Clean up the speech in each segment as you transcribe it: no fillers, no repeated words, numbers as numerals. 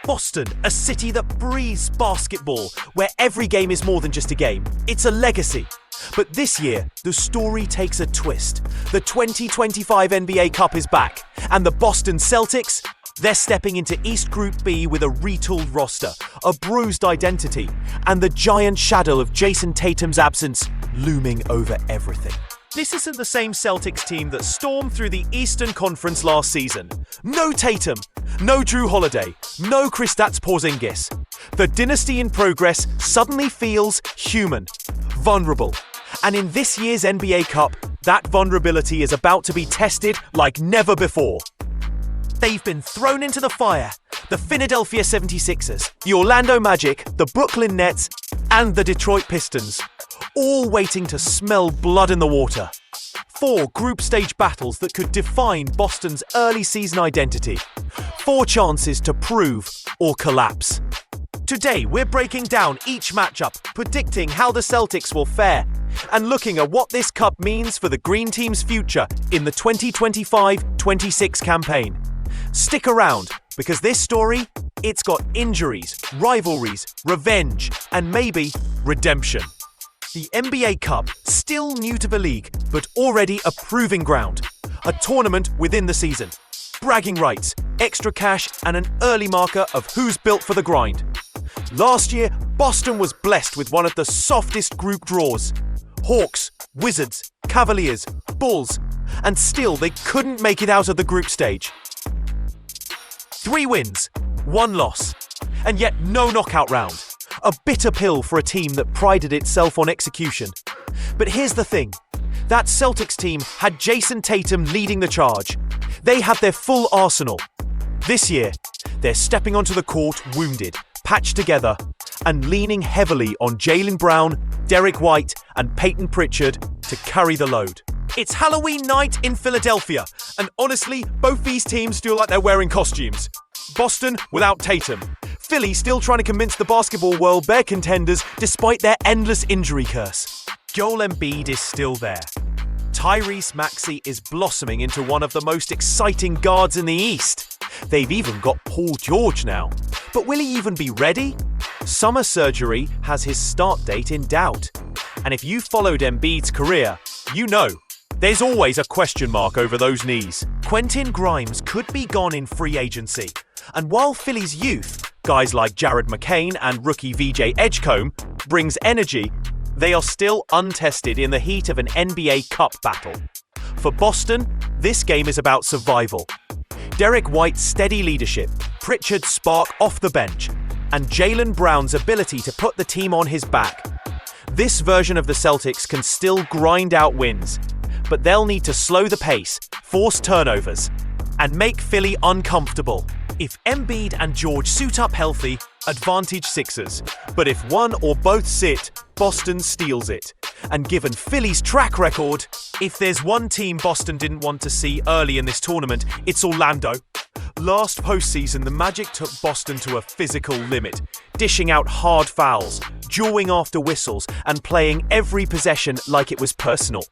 Boston, a city that breathes basketball, where every game is more than just a game. It's a legacy. But this year, the story takes a twist. The 2025 NBA Cup is back, and the Boston Celtics, they're stepping into East Group B with a retooled roster, a bruised identity, and the giant shadow of Jason Tatum's absence looming over everything. This isn't the same Celtics team that stormed through the Eastern Conference last season. No Tatum, no Drew Holiday, no Kristaps Porzingis. The dynasty in progress suddenly feels human, vulnerable. And in this year's NBA Cup, that vulnerability is about to be tested like never before. They've been thrown into the fire. The Philadelphia 76ers, the Orlando Magic, the Brooklyn Nets, and the Detroit Pistons, all waiting to smell blood in the water. 4 group stage battles that could define Boston's early season identity. 4 chances to prove or collapse. Today, we're breaking down each matchup, predicting how the Celtics will fare, and looking at what this cup means for the Green Team's future in the 2025-26 campaign. Stick around, because this story, it's got injuries, rivalries, revenge, and maybe redemption. The NBA Cup, still new to the league, but already a proving ground. A tournament within the season. Bragging rights, extra cash, and an early marker of who's built for the grind. Last year, Boston was blessed with one of the softest group draws. Hawks, Wizards, Cavaliers, Bulls, and still they couldn't make it out of the group stage. 3 wins, 1 loss, and yet no knockout round. A bitter pill for a team that prided itself on execution. But here's the thing. That Celtics team had Jason Tatum leading the charge. They had their full arsenal. This year, they're stepping onto the court wounded, patched together, and leaning heavily on Jaylen Brown, Derek White, and Peyton Pritchard to carry the load. It's Halloween night in Philadelphia, and honestly, both these teams feel like they're wearing costumes. Boston without Tatum. Philly still trying to convince the basketball world they're contenders despite their endless injury curse. Joel Embiid is still there. Tyrese Maxey is blossoming into one of the most exciting guards in the East. They've even got Paul George now. But will he even be ready? Summer surgery has his start date in doubt. And if you followed Embiid's career, you know there's always a question mark over those knees. Quentin Grimes could be gone in free agency. And while Philly's youth, guys like Jared McCain and rookie VJ Edgecombe, brings energy, they are still untested in the heat of an NBA Cup battle. For Boston, this game is about survival. Derek White's steady leadership, Pritchard's spark off the bench, and Jaylen Brown's ability to put the team on his back. This version of the Celtics can still grind out wins, but they'll need to slow the pace, force turnovers, and make Philly uncomfortable. If Embiid and George suit up healthy, advantage Sixers. But if one or both sit, Boston steals it. And given Philly's track record, if there's one team Boston didn't want to see early in this tournament, it's Orlando. Last postseason, the Magic took Boston to a physical limit, dishing out hard fouls, jawing after whistles, and playing every possession like it was personal.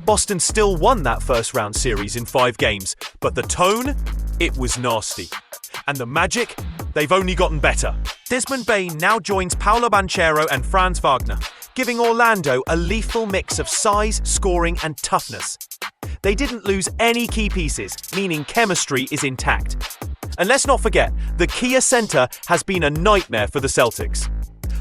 Boston still won that first round series in 5 games, but the tone, it was nasty. And the Magic, they've only gotten better. Desmond Bane now joins Paolo Banchero and Franz Wagner, giving Orlando a lethal mix of size, scoring, and toughness. They didn't lose any key pieces, meaning chemistry is intact. And let's not forget, the Kia Center has been a nightmare for the Celtics.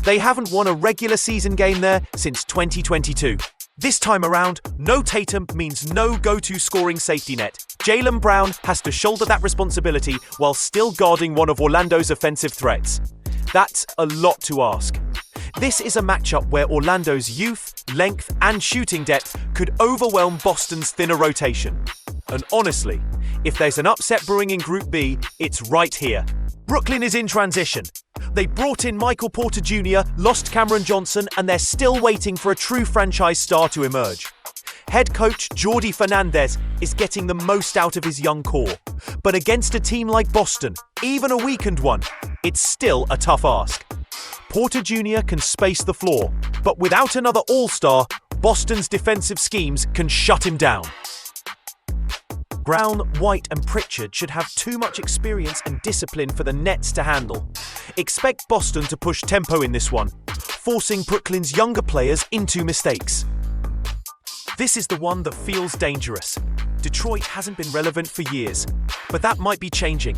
They haven't won a regular season game there since 2022. This time around, no Tatum means no go-to scoring safety net. Jaylen Brown has to shoulder that responsibility while still guarding one of Orlando's offensive threats. That's a lot to ask. This is a matchup where Orlando's youth, length, and shooting depth could overwhelm Boston's thinner rotation. And honestly, if there's an upset brewing in Group B, it's right here. Brooklyn is in transition. They brought in Michael Porter Jr., lost Cameron Johnson, and they're still waiting for a true franchise star to emerge. Head coach Jordi Fernandez is getting the most out of his young core. But against a team like Boston, even a weakened one, it's still a tough ask. Porter Jr. can space the floor, but without another all-star, Boston's defensive schemes can shut him down. Brown, White and Pritchard should have too much experience and discipline for the Nets to handle. Expect Boston to push tempo in this one, forcing Brooklyn's younger players into mistakes. This is the one that feels dangerous. Detroit hasn't been relevant for years, but that might be changing.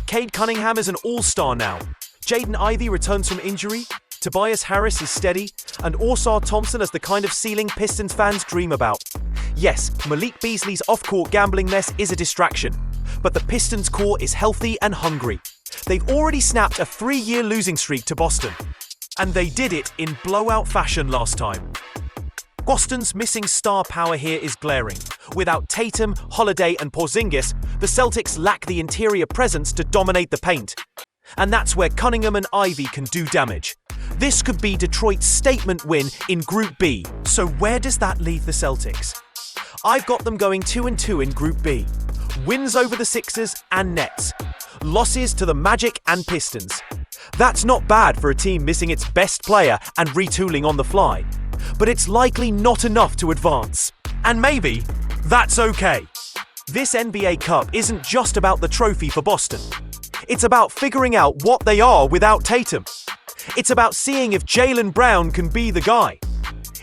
Cade Cunningham is an all-star now. Jaden Ivey returns from injury, Tobias Harris is steady, and Ausar Thompson is the kind of ceiling Pistons fans dream about. Yes, Malik Beasley's off-court gambling mess is a distraction, but the Pistons' core is healthy and hungry. They've already snapped a 3-year losing streak to Boston, and they did it in blowout fashion last time. Boston's missing star power here is glaring. Without Tatum, Holiday and Porzingis, the Celtics lack the interior presence to dominate the paint. And that's where Cunningham and Ivey can do damage. This could be Detroit's statement win in Group B. So where does that leave the Celtics? I've got them going 2-2 in Group B. Wins over the Sixers and Nets. Losses to the Magic and Pistons. That's not bad for a team missing its best player and retooling on the fly. But it's likely not enough to advance. And maybe that's okay. This NBA Cup isn't just about the trophy for Boston. It's about figuring out what they are without Tatum. It's about seeing if Jaylen Brown can be the guy.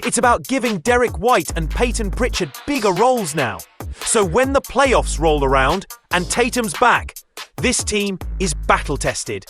It's about giving Derek White and Peyton Pritchard bigger roles now. So when the playoffs roll around and Tatum's back, this team is battle-tested.